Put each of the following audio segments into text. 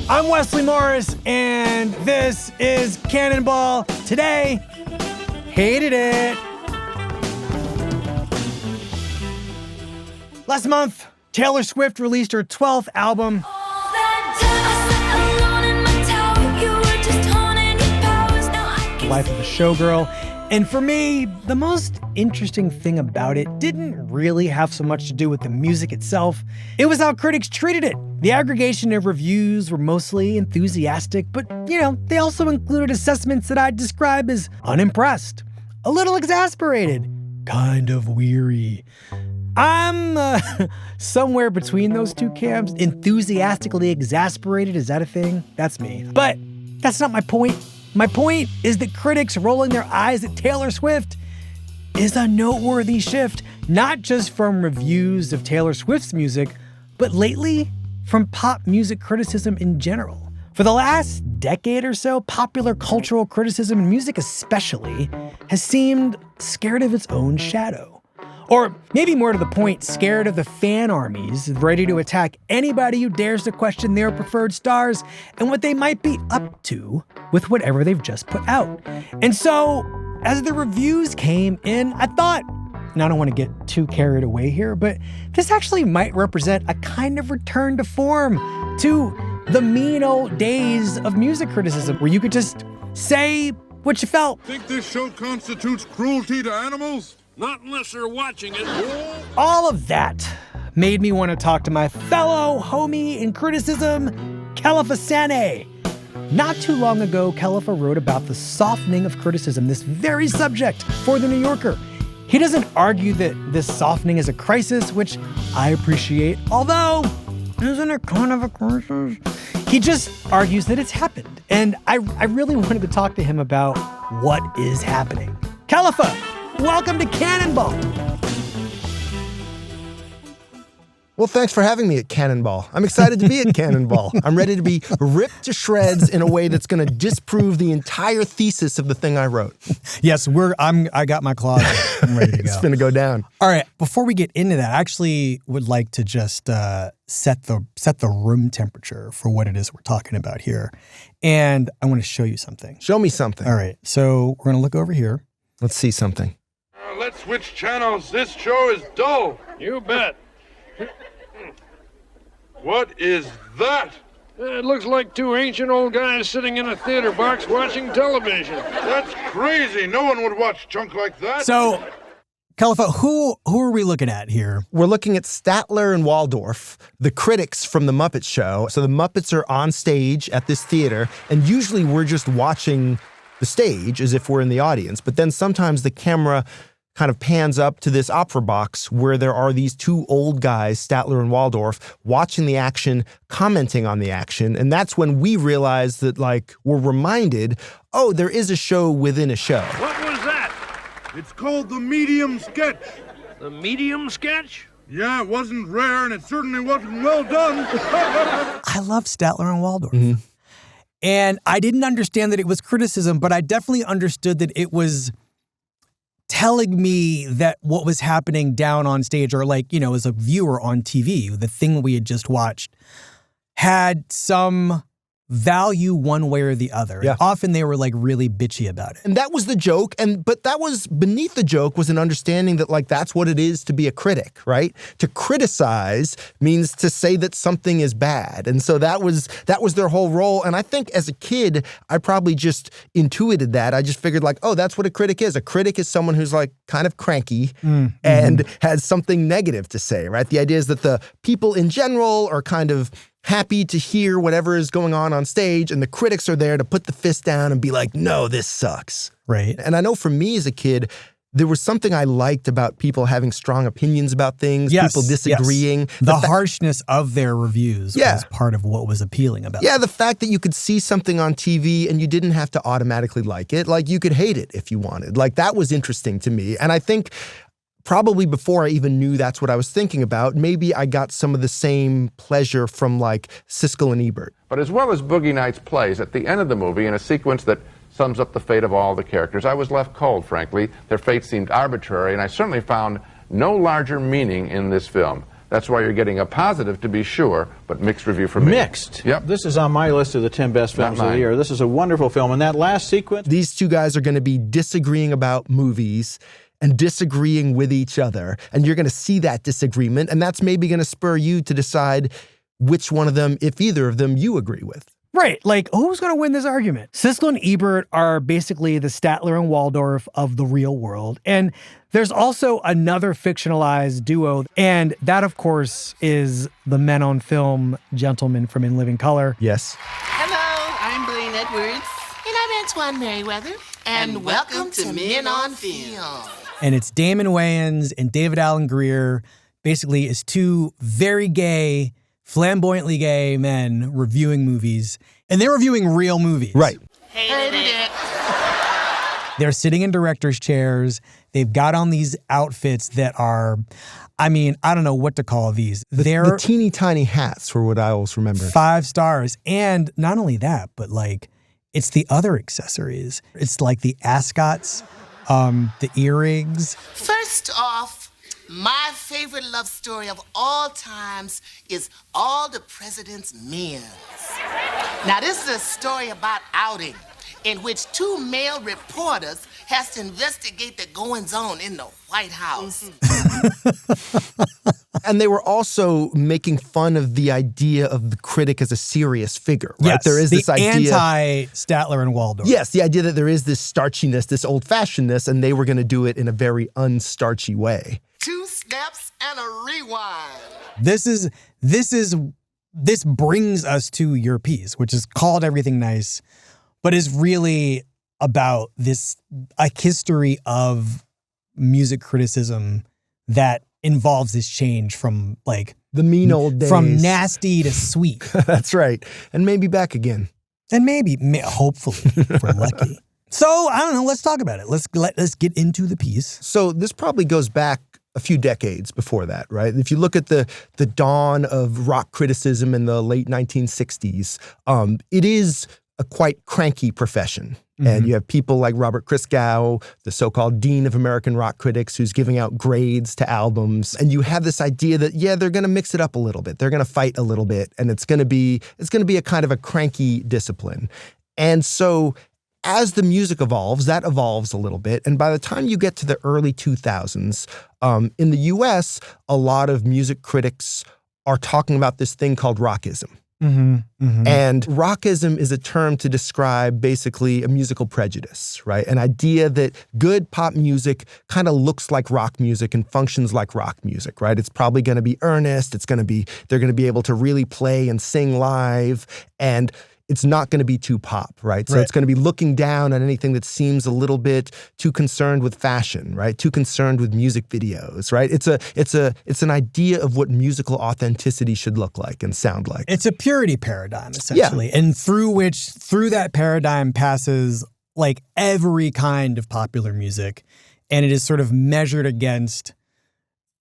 I'm Wesley Morris, and this is Cannonball. Today, hated it. Last month, Taylor Swift released her 12th album. The Life of a Showgirl. And for me, the most interesting thing about it didn't really have so much to do with the music itself. It was how critics treated it. The aggregation of reviews were mostly enthusiastic, but, they also included assessments that I'd describe as unimpressed, a little exasperated, kind of weary. I'm somewhere between those two camps. Enthusiastically exasperated, is that a thing? That's me. But that's not my point. My point is that critics rolling their eyes at Taylor Swift is a noteworthy shift, not just from reviews of Taylor Swift's music, but lately from pop music criticism in general. For the last decade or so, popular cultural criticism, and music especially, has seemed scared of its own shadow. Or maybe more to the point, scared of the fan armies ready to attack anybody who dares to question their preferred stars and what they might be up to with whatever they've just put out. And so, as the reviews came in, I thought, and I don't want to get too carried away here, but this actually might represent a kind of return to form, to the mean old days of music criticism, where you could just say what you felt. Think this show constitutes cruelty to animals? Not unless they're watching it. All of that made me want to talk to my fellow homie in criticism, Kelefa Sanneh. Not too long ago, Kelefa wrote about the softening of criticism, this very subject, for The New Yorker. He doesn't argue that this softening is a crisis, which I appreciate, although, isn't it kind of a crisis? He just argues that it's happened, and I really wanted to talk to him about what is happening. Kelefa, welcome to Cannonball. Well, thanks for having me at Cannonball. I'm excited to be at Cannonball. I'm ready to be ripped to shreds in a way that's going to disprove the entire thesis of the thing I wrote. Yes, I got my closet. I'm ready to go. It's going to go down. All right, before we get into that, I actually would like to just set the room temperature for what it is we're talking about here. And I want to show you something. Show me something. All right, so we're going to look over here. Let's see something. Let's switch channels. This show is dull. You bet. What is that? It looks like two ancient old guys sitting in a theater box watching television. That's crazy. No one would watch junk like that. So, Kelefa, who are we looking at here? We're looking at Statler and Waldorf, the critics from the Muppet Show. So the Muppets are on stage at this theater, and usually we're just watching the stage as if we're in the audience. But then sometimes the camera kind of pans up to this opera box where there are these two old guys, Statler and Waldorf, watching the action, commenting on the action. And that's when we realize that, we're reminded, oh, there is a show within a show. What was that? It's called the medium sketch. The medium sketch? Yeah, it wasn't rare, and it certainly wasn't well done. I love Statler and Waldorf. Mm-hmm. And I didn't understand that it was criticism, but I definitely understood that it was telling me that what was happening down on stage, or as a viewer on TV, the thing we had just watched, had some value one way or the other. Yeah. And often they were really bitchy about it. And that was the joke. But that was beneath the joke was an understanding that that's what it is to be a critic, right? To criticize means to say that something is bad. And so that was their whole role. And I think as a kid, I probably just intuited that. I just figured oh, that's what a critic is. A critic is someone who's kind of cranky and has something negative to say, right? The idea is that the people in general are kind of happy to hear whatever is going on stage, and the critics are there to put the fist down and be like, no, this sucks. Right. And I know for me as a kid, there was something I liked about people having strong opinions about things, people disagreeing. Yes. The harshness of their reviews was part of what was appealing about it. Yeah, the fact that you could see something on TV and you didn't have to automatically like it. You could hate it if you wanted. That was interesting to me. And I think probably before I even knew that's what I was thinking about, maybe I got some of the same pleasure from Siskel and Ebert. But as well as Boogie Nights plays, at the end of the movie, in a sequence that sums up the fate of all the characters, I was left cold, frankly. Their fate seemed arbitrary, and I certainly found no larger meaning in this film That's why you're getting a positive, to be sure, but mixed review from me. Mixed. Yep. This is on my list of the 10 best films of the year. This is a wonderful film. And that last sequence... These two guys are going to be disagreeing about movies and disagreeing with each other. And you're going to see that disagreement. And that's maybe going to spur you to decide which one of them, if either of them, you agree with. Right, like, who's going to win this argument? Siskel and Ebert are basically the Statler and Waldorf of the real world. And there's also another fictionalized duo, and that, of course, is the men on film gentlemen from In Living Color. Yes. Hello, I'm Blaine Edwards. And I'm Antoine Merriweather. And welcome to Men on Film. And it's Damon Wayans and David Alan Grier, basically is two very gay, flamboyantly gay men reviewing movies. And they're reviewing real movies. Right. Hated it. They're sitting in director's chairs. They've got on these outfits that are, I mean, I don't know what to call these. They're the teeny tiny hats were what I always remember. 5 stars. And not only that, but like, it's the other accessories. It's like the ascots, the earrings. First off, my favorite love story of all times is All the President's Men. Now, this is a story about outing in which 2 male reporters has to investigate the goings-on in the White House. And they were also making fun of the idea of the critic as a serious figure, right? Yes, there is this idea, anti-Statler and Waldorf. Yes, the idea that there is this starchiness, this old-fashionedness, and they were going to do it in a very unstarchy way. 2 snaps and a rewind. This brings us to your piece, which is called Everything Nice, but is really about a history of music criticism that involves this change from like the mean old days, from nasty to sweet. That's right. And maybe back again. And hopefully, if we're lucky. So, I don't know, let's talk about it. Let's get into the piece. So this probably goes back a few decades before that, right? If you look at the dawn of rock criticism in the late 1960s, it is a quite cranky profession. Mm-hmm. And you have people like Robert Christgau, the so-called dean of American rock critics, who's giving out grades to albums. And you have this idea that, yeah, they're going to mix it up a little bit. They're going to fight a little bit. And it's going to be a kind of a cranky discipline. And so as the music evolves, that evolves a little bit. And by the time you get to the early 2000s, in the US, a lot of music critics are talking about this thing called rockism. Mm-hmm, mm-hmm. And rockism is a term to describe basically a musical prejudice, right? An idea that good pop music kind of looks like rock music and functions like rock music, right? It's probably going to be earnest. They're going to be able to really play and sing live, and it's not going to be too pop, right? So It's going to be looking down on anything that seems a little bit too concerned with fashion, right? Too concerned with music videos, right? It's an idea of what musical authenticity should look like and sound like. It's a purity paradigm, essentially. Yeah. And through that paradigm passes like every kind of popular music. And it is sort of measured against,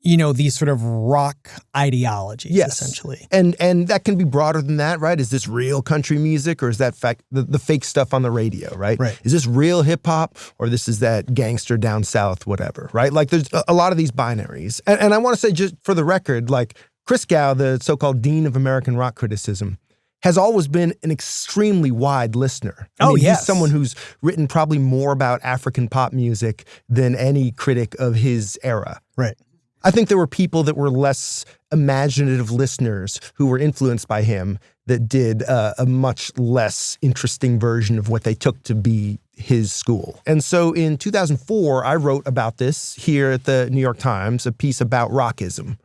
these sort of rock ideologies, essentially. And that can be broader than that, right? Is this real country music, or is that the fake stuff on the radio, right? Is this real hip hop, or this is that gangster down south, whatever, right? Like there's a lot of these binaries. And I want to say, just for the record, like Christgau, the so-called dean of American rock criticism, has always been an extremely wide listener. He's someone who's written probably more about African pop music than any critic of his era. Right. I think there were people that were less imaginative listeners who were influenced by him that did a much less interesting version of what they took to be his school. And so in 2004, I wrote about this here at the New York Times, a piece about rockism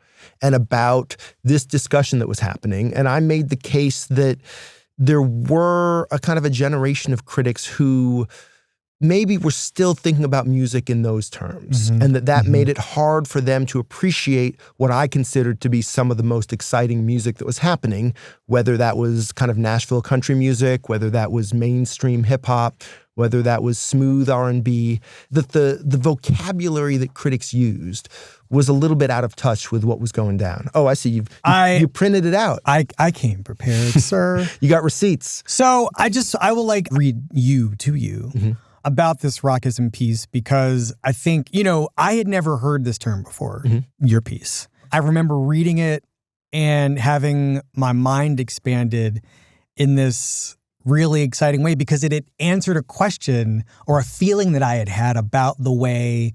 and about this discussion that was happening. And I made the case that there were a kind of a generation of critics who maybe were still thinking about music in those terms, and that made it hard for them to appreciate what I considered to be some of the most exciting music that was happening, whether that was kind of Nashville country music, whether that was mainstream hip hop, whether that was smooth R&B, that the vocabulary that critics used was a little bit out of touch with what was going down. Oh, I see. You printed it out. I came prepared, sir. You got receipts. So I will read to you. About this rockism piece, because I think, I had never heard this term before, your piece. I remember reading it and having my mind expanded in this really exciting way because it had answered a question or a feeling that I had had about the way,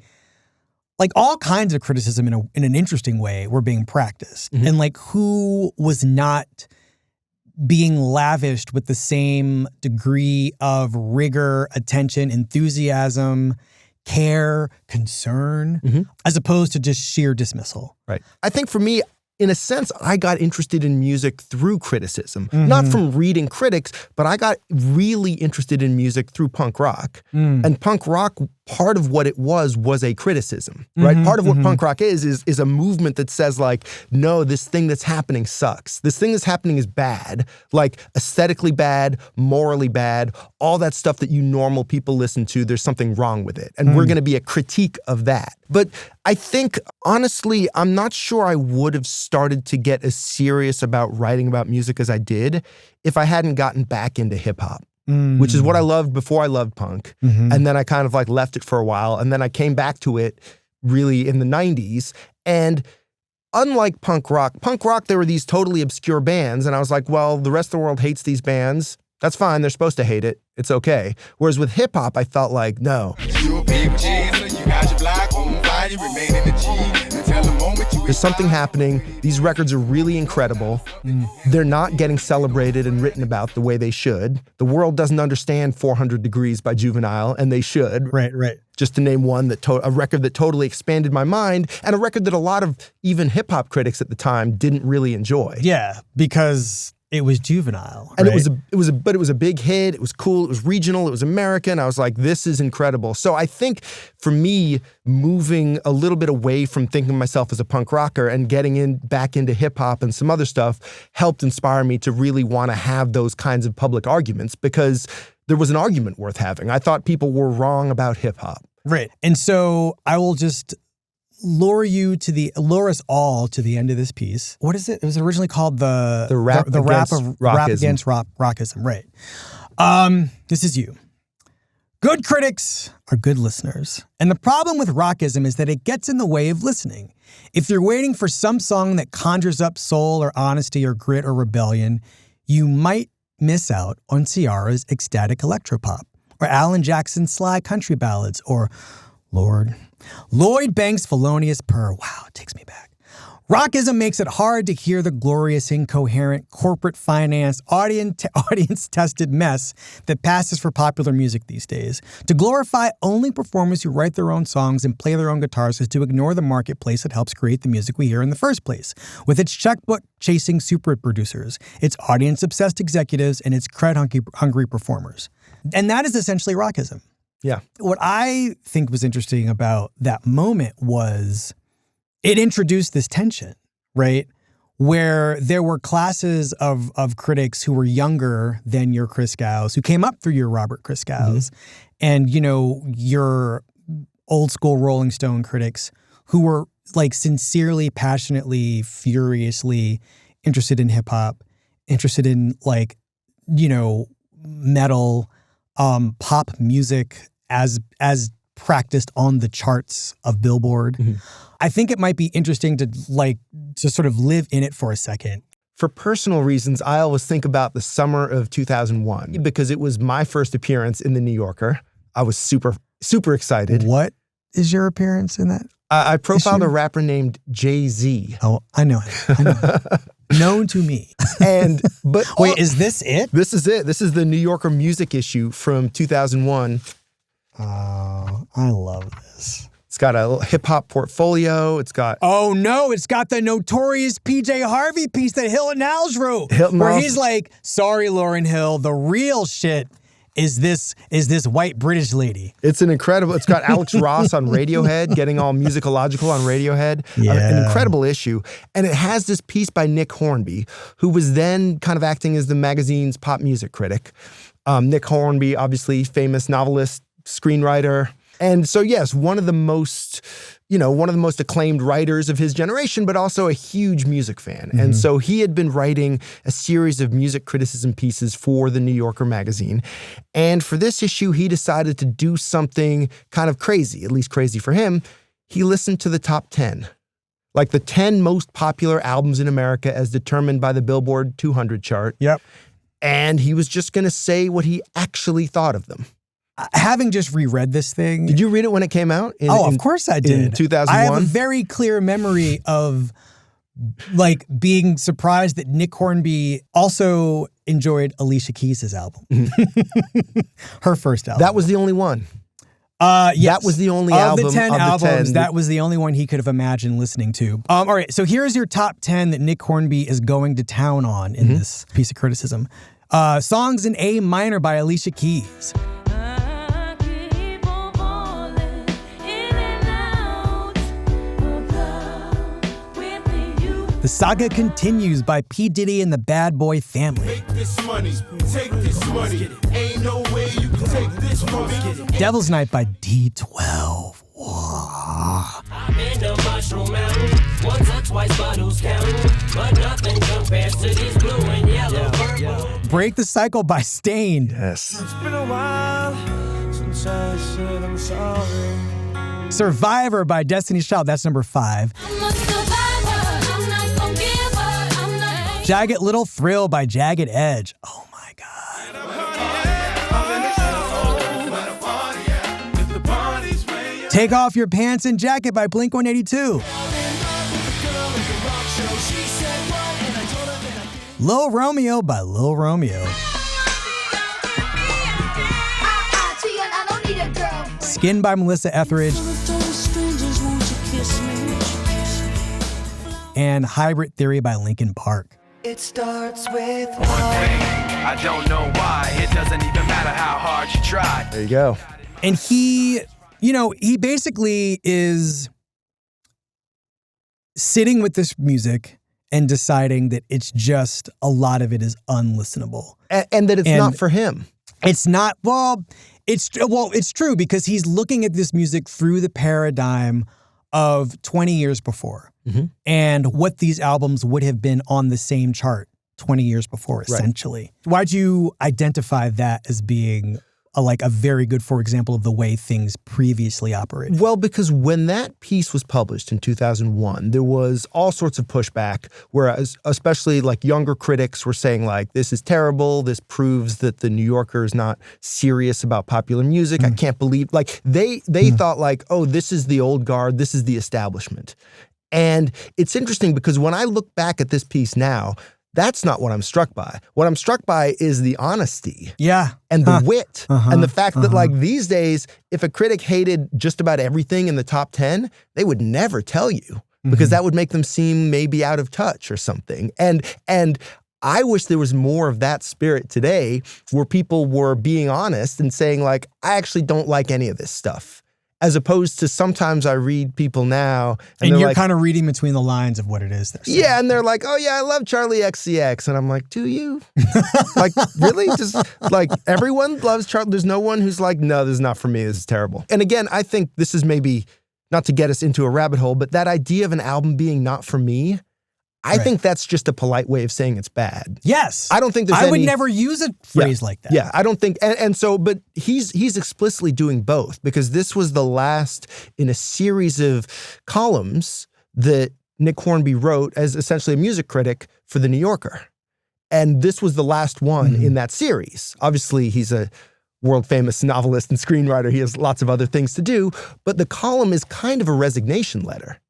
like all kinds of criticism in an interesting way were being practiced. And like who was not being lavished with the same degree of rigor, attention, enthusiasm, care, concern, as opposed to just sheer dismissal. Right. I think for me, in a sense, I got interested in music through criticism. Not from reading critics, but I got really interested in music through punk rock. And punk rock, part of what it was a criticism, right? Part of what punk rock is a movement that says like, no, this thing that's happening sucks. This thing that's happening is bad, like aesthetically bad, morally bad, all that stuff that you normal people listen to, there's something wrong with it. And we're going to be a critique of that. But I think, honestly, I'm not sure I would have started to get as serious about writing about music as I did if I hadn't gotten back into hip hop. Which is what I loved before I loved punk. And then I kind of like left it for a while. And then I came back to it really in the 90s. And unlike punk rock, there were these totally obscure bands. And I was like, well, the rest of the world hates these bands. That's fine. They're supposed to hate it. It's okay. Whereas with hip hop, I felt like, no. There's something happening. These records are really incredible. They're not getting celebrated and written about the way they should. The world doesn't understand 400 Degrees by Juvenile, and they should. Right. Just to name one, a record that totally expanded my mind, and a record that a lot of even hip-hop critics at the time didn't really enjoy. Yeah, because it was Juvenile. And right? it was a big hit. It was cool. It was regional. It was American. I was like, this is incredible. So I think for me, moving a little bit away from thinking of myself as a punk rocker and getting back into hip hop and some other stuff helped inspire me to really want to have those kinds of public arguments because there was an argument worth having. I thought people were wrong about hip hop. Right. And so I will just lure us all to the end of this piece. What is it? It was originally called the rap against rockism. Right. This is you. Good critics are good listeners. And the problem with rockism is that it gets in the way of listening. If you're waiting for some song that conjures up soul or honesty or grit or rebellion, you might miss out on Ciara's ecstatic electropop or Alan Jackson's sly country ballads or Lloyd Banks' felonious purr. Wow, it takes me back. Rockism makes it hard to hear the glorious, incoherent, corporate finance, audience-tested mess that passes for popular music these days. To glorify only performers who write their own songs and play their own guitars is to ignore the marketplace that helps create the music we hear in the first place, with its checkbook-chasing super producers, its audience-obsessed executives, and its cred-hungry performers. And that is essentially rockism. Yeah. What I think was interesting about that moment was it introduced this tension, right? Where there were classes of critics who were younger than your Christgau's, who came up through your Robert Christgau's, and, your old school Rolling Stone critics who were like sincerely, passionately, furiously interested in hip hop, interested in metal, pop music as practiced on the charts of Billboard. I think it might be interesting to sort of live in it for a second. For personal reasons, I always think about the summer of 2001 because it was my first appearance in The New Yorker. I was super, super excited. What is your appearance in that? I profiled a rapper named Jay-Z. Oh, I know him. Known to me. Wait, is this it? This is it. This is the New Yorker music issue from 2001. Oh, I love this. It's got a hip-hop portfolio. It's got... Oh, no. It's got the notorious P.J. Harvey piece that Hilton Howells wrote. Where he's like, sorry, Lauryn Hill, the real shit is this white British lady. It's an incredible... It's got Alex Ross on Radiohead, getting all musicological on Radiohead. Yeah. An incredible issue. And it has this piece by Nick Hornby, who was then kind of acting as the magazine's pop music critic. Nick Hornby, obviously famous novelist, screenwriter. And so, yes, one of the most acclaimed writers of his generation, but also a huge music fan. And so he had been writing a series of music criticism pieces for the New Yorker magazine. And for this issue, he decided to do something kind of crazy, at least crazy for him. He listened to the top 10 like the 10 most popular albums in America as determined by the Billboard 200 chart. Yep. And he was just going to say what he actually thought of them. Having just reread this thing. Did you read it when it came out? Of course I did. In 2001? I have a very clear memory of like being surprised that Nick Hornby also enjoyed Alicia Keys' album. Her first album. That was the only one. Yes. That was the only album of the 10 albums. That was the only one he could have imagined listening to. All right, so here's your top 10 that Nick Hornby is going to town on in this piece of criticism. Songs in A minor by Alicia Keys. The Saga Continues by P. Diddy and the Bad Boy Family. Make this money, take this money. Ain't no way you can take this money. Devil's Night by D12. I'm in the Mushroom Mountain. Once or twice bottles count, but nothing compares to these blue and yellow purple. Break the Cycle by Stained. Yes. It's been a while since I said I'm sorry. Survivor by Destiny's Child. That's number 5. Jagged Little Thrill by Jagged Edge. Oh my God. Take Off Your Pants and Jacket by Blink-182. Lil Romeo by Lil Romeo. Skin by Melissa Etheridge. And Hybrid Theory by Linkin Park. It starts with one thing. I don't know why. It doesn't even matter how hard you try. There you go. And he basically is sitting with this music and deciding that it's just a lot of it is unlistenable. And that it's not for him. It's not, it's true because he's looking at this music through the paradigm of 20 years before. Mm-hmm. And what these albums would have been on the same chart 20 years before, essentially. Right. Why'd you identify that as being a very good, for example, of the way things previously operated? Well, because when that piece was published in 2001, there was all sorts of pushback, whereas especially younger critics were saying this is terrible, this proves that the New Yorker is not serious about popular music. I can't believe, they thought oh, this is the old guard, this is the establishment. And it's interesting because when I look back at this piece now, that's not what I'm struck by. What I'm struck by is the honesty. Yeah. And the wit. And the fact that these days, if a critic hated just about everything in the top 10, they would never tell you because that would make them seem maybe out of touch or something. And I wish there was more of that spirit today where people were being honest and saying I actually don't like any of this stuff. As opposed to sometimes I read people now. And you're kind of reading between the lines of what it is they're saying. Yeah, and they're oh yeah, I love Charlie XCX. And I'm do you? Really? Just everyone loves Charlie. There's no one who's no, this is not for me. This is terrible. And again, I think this is maybe not to get us into a rabbit hole, but that idea of an album being not for me, I think that's just a polite way of saying it's bad. Yes. I don't think there's I would never use a phrase like that. Yeah, I don't think, and so, but he's explicitly doing both because this was the last in a series of columns that Nick Hornby wrote as essentially a music critic for The New Yorker. And this was the last one in that series. Obviously, he's a world-famous novelist and screenwriter. He has lots of other things to do, but the column is kind of a resignation letter.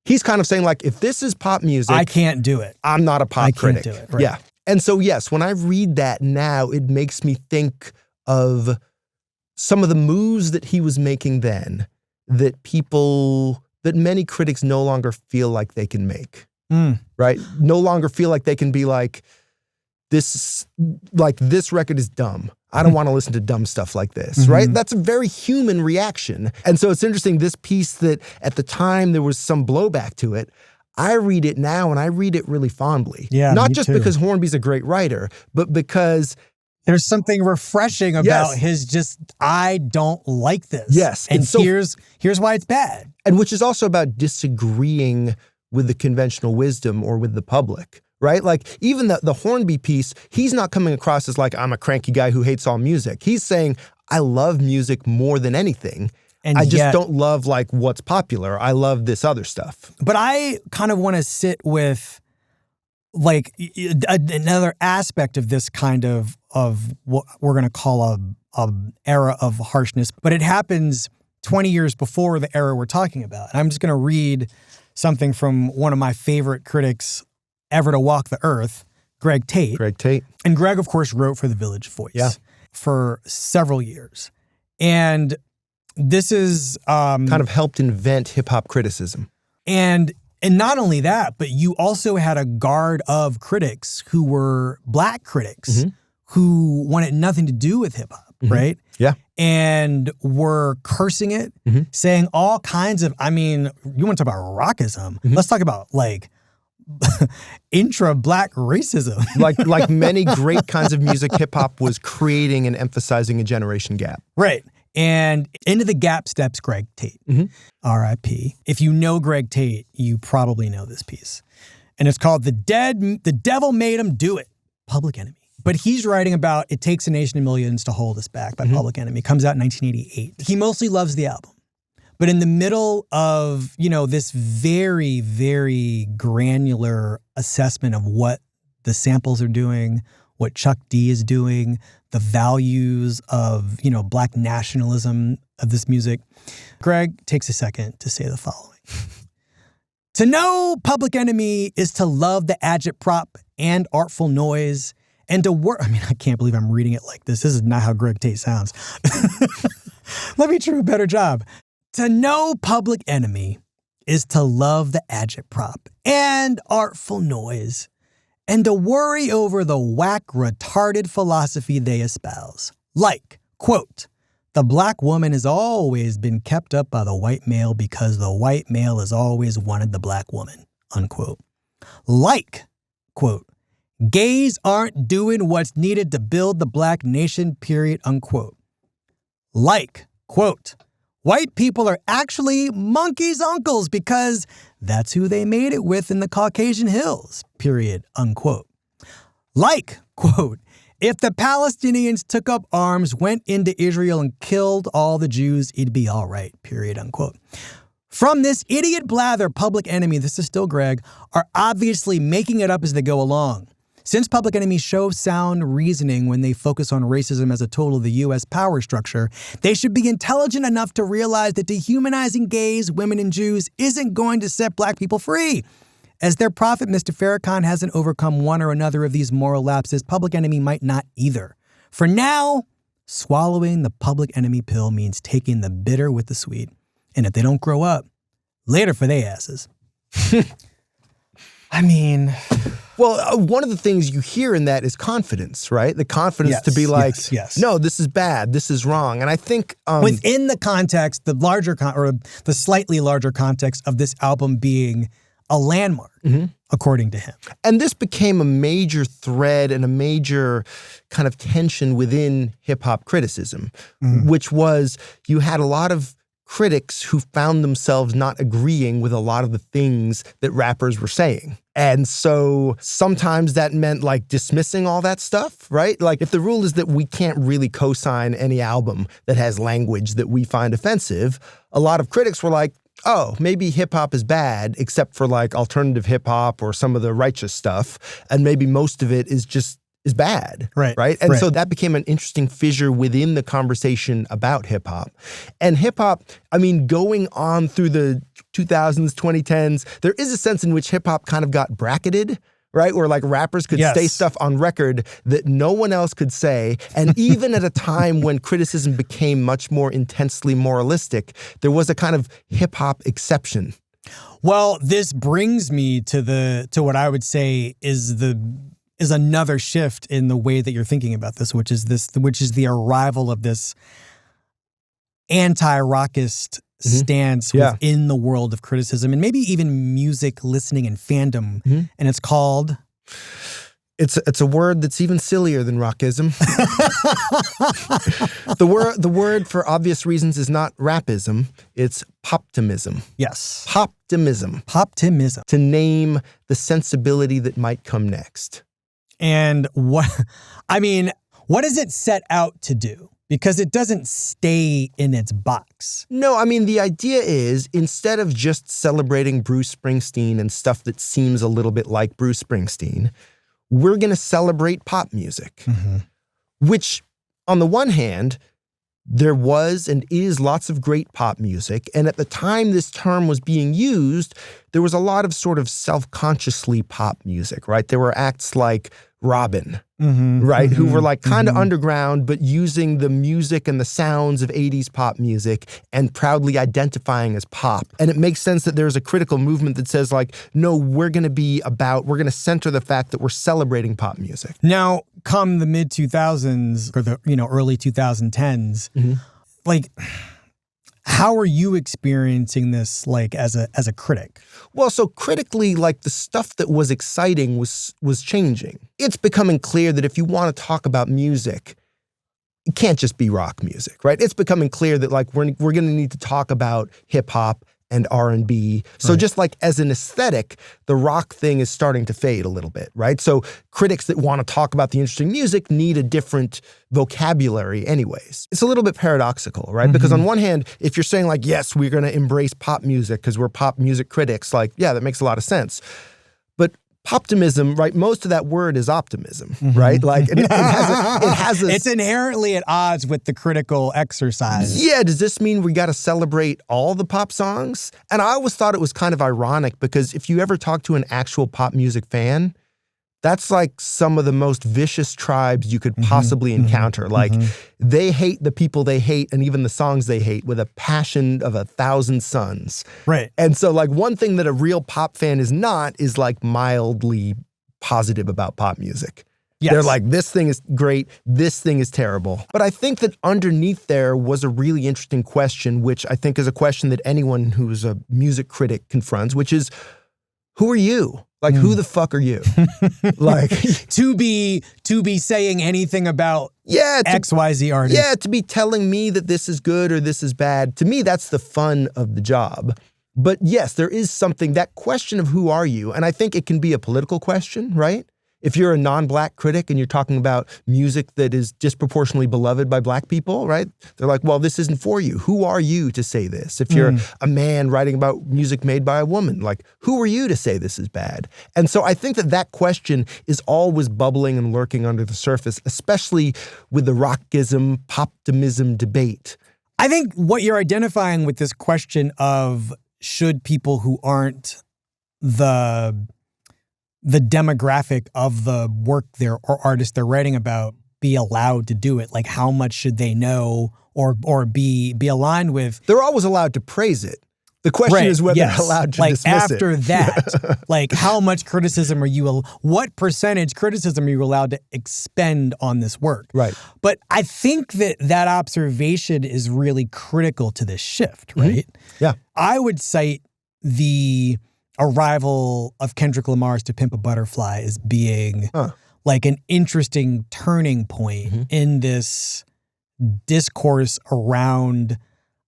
He's kind of saying if this is pop music, I can't do it. I'm not a pop critic. I can't do it. Right. Yeah. And so, yes, when I read that now, it makes me think of some of the moves that he was making then that many critics no longer feel like they can make, right? No longer feel like they can be this record is dumb. I don't want to listen to dumb stuff like this, right? That's a very human reaction. And so it's interesting, this piece that at the time there was some blowback to it, I read it now and I read it really fondly. Yeah, not just because Hornby's a great writer, but because there's something refreshing about his I don't like this. Yes. And so, here's why it's bad. And which is also about disagreeing with the conventional wisdom or with the public. Right? Even the Hornby piece, he's not coming across as I'm a cranky guy who hates all music. He's saying, I love music more than anything. And I just don't love like what's popular. I love this other stuff. But I kind of want to sit with like another aspect of this kind of what we're going to call a era of harshness. But it happens 20 years before the era we're talking about. And I'm just going to read something from one of my favorite critics ever to walk the earth, Greg Tate. Greg Tate. And Greg, of course, wrote for The Village Voice for several years. And this is kind of helped invent hip-hop criticism. And not only that, but you also had a guard of critics who were black critics who wanted nothing to do with hip-hop, right? Yeah. And were cursing it, saying all kinds of, I mean, you want to talk about rockism. Let's talk about like intra-black racism. like many great kinds of music, hip-hop was creating and emphasizing a generation gap. Right. And into the gap steps Greg Tate, R.I.P. If you know Greg Tate, you probably know this piece. And it's called The Devil Made Him Do It, Public Enemy. But he's writing about It Takes a Nation of Millions to Hold Us Back by Public Enemy. It comes out in 1988. He mostly loves the album. But in the middle of, this very, very granular assessment of what the samples are doing, what Chuck D is doing, the values of, black nationalism of this music, Greg takes a second to say the following. To know Public Enemy is to love the agitprop and artful noise and to work. I mean, I can't believe I'm reading it like this. This is not how Greg Tate sounds. Let me do a better job. To know Public Enemy is to love the agitprop and artful noise and to worry over the whack, retarded philosophy they espouse. Like, quote, the black woman has always been kept up by the white male because the white male has always wanted the black woman, unquote. Like, quote, gays aren't doing what's needed to build the black nation, period, unquote. Like, quote, white people are actually monkeys' uncles because that's who they made it with in the Caucasian hills, period, unquote. Like, quote, if the Palestinians took up arms, went into Israel and killed all the Jews, it'd be all right, period, unquote. From this idiot blather, Public Enemy, this is still Greg, are obviously making it up as they go along. Since Public Enemy show sound reasoning when they focus on racism as a tool of the U.S. power structure, they should be intelligent enough to realize that dehumanizing gays, women, and Jews isn't going to set black people free. As their prophet, Mr. Farrakhan, hasn't overcome one or another of these moral lapses, Public Enemy might not either. For now, swallowing the Public Enemy pill means taking the bitter with the sweet. And if they don't grow up, later for they asses. I mean... Well, one of the things you hear in that is confidence, right? The confidence to be like, no, this is bad, this is wrong. And I think... within the context, the larger or the slightly larger context of this album being a landmark, according to him. And this became a major thread and a major kind of tension within hip-hop criticism, which was you had a lot of critics who found themselves not agreeing with a lot of the things that rappers were saying. And so sometimes that meant like dismissing all that stuff, right? Like if the rule is that we can't really co-sign any album that has language that we find offensive, a lot of critics were like, oh, maybe hip hop is bad except for like alternative hip hop or some of the righteous stuff. And maybe most of it is bad, right? And so that became an interesting fissure within the conversation about hip hop. And hip hop, I mean, going on through the 2000s, 2010s, there is a sense in which hip hop kind of got bracketed, right? Where like rappers could say stuff on record that no one else could say. And even at a time when criticism became much more intensely moralistic, there was a kind of hip hop exception. Well, this brings me to what I would say is another shift in the way that you're thinking about this, which is the arrival of this anti-rockist stance within the world of criticism and maybe even music listening and fandom. And it's called... It's a word that's even sillier than rockism. The word for obvious reasons is not rapism, it's poptimism. Yes. Poptimism. Poptimism. To name the sensibility that might come next. And what does it set out to do? because it doesn't stay in its box. No, I mean, the idea is instead of just celebrating Bruce Springsteen and stuff that seems a little bit like Bruce Springsteen, we're going to celebrate pop music, which on the one hand, there was and is lots of great pop music. And at the time this term was being used, there was a lot of sort of self-consciously pop music, right? There were acts like Robin, right? Who were like kind of underground, but using the music and the sounds of 80s pop music and proudly identifying as pop. And it makes sense that there's a critical movement that says like, no, we're going to center the fact that we're celebrating pop music. Now, come the mid 2000s or the, early 2010s, like, how are you experiencing this, like, as a critic? Well, so critically, like, the stuff that was exciting was changing. It's becoming clear that if you want to talk about music, it can't just be rock music, right? It's becoming clear that, like, we're going to need to talk about hip hop and R&B. So just like as an aesthetic, the rock thing is starting to fade a little bit, right? So critics that want to talk about the interesting music need a different vocabulary anyways. It's a little bit paradoxical, right? Because on one hand, if you're saying like, yes, we're going to embrace pop music because we're pop music critics, like, yeah, that makes a lot of sense. But Poptimism, right? Most of that word is optimism, right? Like it has a, it's inherently at odds with the critical exercise. Yeah, does this mean we got to celebrate all the pop songs? And I always thought it was kind of ironic because if you ever talk to an actual pop music fan, that's like some of the most vicious tribes you could possibly encounter. Like they hate the people they hate and even the songs they hate with a passion of 1,000 suns. Right. And so like one thing that a real pop fan is not is like mildly positive about pop music. Yes. They're like, this thing is great, this thing is terrible. But I think that underneath there was a really interesting question, which I think is a question that anyone who's a music critic confronts, which is, who are you? Like, who the fuck are you? Like to be saying anything about XYZ artist. Yeah, to be telling me that this is good or this is bad. To me, that's the fun of the job. But yes, there is something, that question of who are you, and I think it can be a political question, right? If you're a non-black critic and you're talking about music that is disproportionately beloved by black people, right? They're like, well, this isn't for you. Who are you to say this? If you're a man writing about music made by a woman, like, who are you to say this is bad? And so I think that question is always bubbling and lurking under the surface, especially with the Rockism, Poptimism debate. I think what you're identifying with this question of should people who aren't the demographic of the work or artist they're writing about be allowed to do it? Like, how much should they know or be aligned with? They're always allowed to praise it. The question is whether they're allowed to dismiss it. After that, like, how much criticism what percentage criticism are you allowed to expend on this work? Right. But I think that observation is really critical to this shift, right? Yeah. I would cite the arrival of Kendrick Lamar's To Pimp a Butterfly as being like an interesting turning point in this discourse around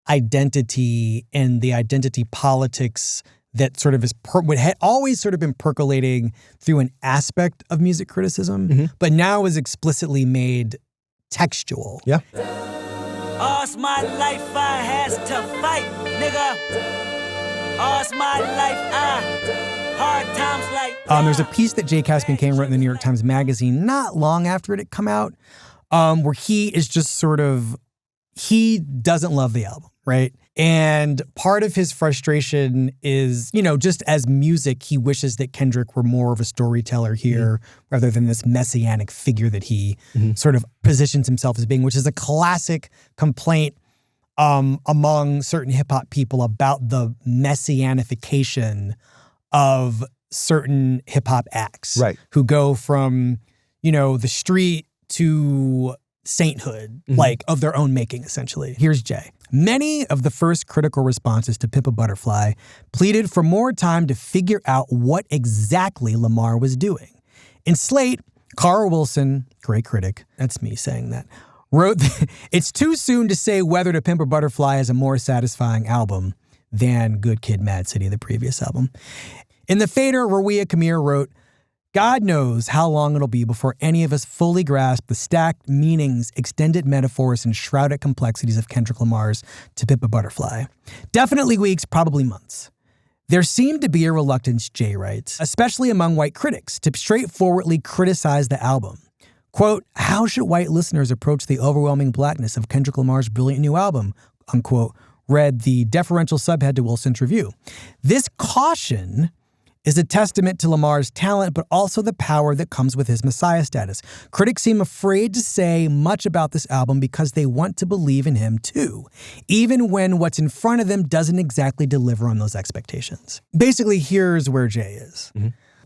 identity and the identity politics that sort of had always sort of been percolating through an aspect of music criticism, but now is explicitly made textual. Yeah. All's my life I has to fight, nigga. All's my life, hard times like there's a piece that Jay Caspian Kane wrote in the New York Times Magazine not long after it had come out, where he is just he doesn't love the album, right? And part of his frustration is, just as music, he wishes that Kendrick were more of a storyteller here rather than this messianic figure that he sort of positions himself as being, which is a classic complaint among certain hip-hop people about the messianification of certain hip-hop acts, right, who go from, the street to sainthood, like of their own making, essentially. Here's Jay. Many of the first critical responses to Pimp a Butterfly pleaded for more time to figure out what exactly Lamar was doing. In Slate, Carl Wilson, great critic, that's me saying that, wrote, it's too soon to say whether To Pimp a Butterfly is a more satisfying album than Good Kid, Mad City, the previous album. In The Fader, Rawia Kamir wrote, God knows how long it'll be before any of us fully grasp the stacked meanings, extended metaphors, and shrouded complexities of Kendrick Lamar's To Pimp a Butterfly. Definitely weeks, probably months. There seemed to be a reluctance, Jay writes, especially among white critics, to straightforwardly criticize the album. Quote, how should white listeners approach the overwhelming blackness of Kendrick Lamar's brilliant new album, unquote, read the deferential subhead to Wilson's review. This caution is a testament to Lamar's talent, but also the power that comes with his messiah status. Critics seem afraid to say much about this album because they want to believe in him too, even when what's in front of them doesn't exactly deliver on those expectations. Basically, here's where Jay is.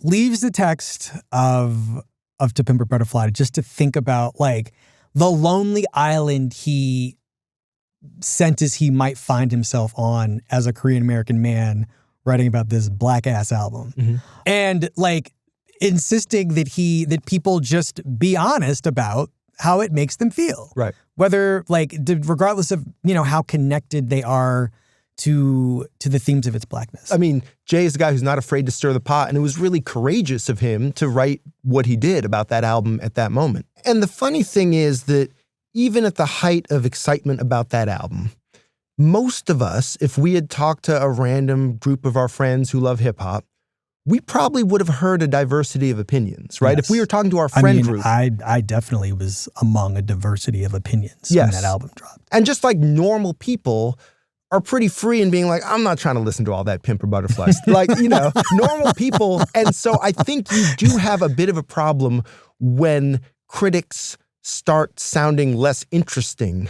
Leaves the text of To Pimp a Butterfly just to think about like the lonely island he senses he might find himself on as a Korean American man writing about this black ass album. And like insisting that people just be honest about how it makes them feel. Right. Whether like regardless of, you know, how connected they are to the themes of its blackness. I mean, Jay is a guy who's not afraid to stir the pot, and it was really courageous of him to write what he did about that album at that moment. And the funny thing is that even at the height of excitement about that album, most of us, if we had talked to a random group of our friends who love hip hop, we probably would have heard a diversity of opinions, right? Yes. If we were talking to our friend group. I definitely was among a diversity of opinions when that album dropped. And just like normal people are pretty free in being like, I'm not trying to listen to all that Pimp a Butterfly. Like, you know, normal people. And so I think you do have a bit of a problem when critics start sounding less interesting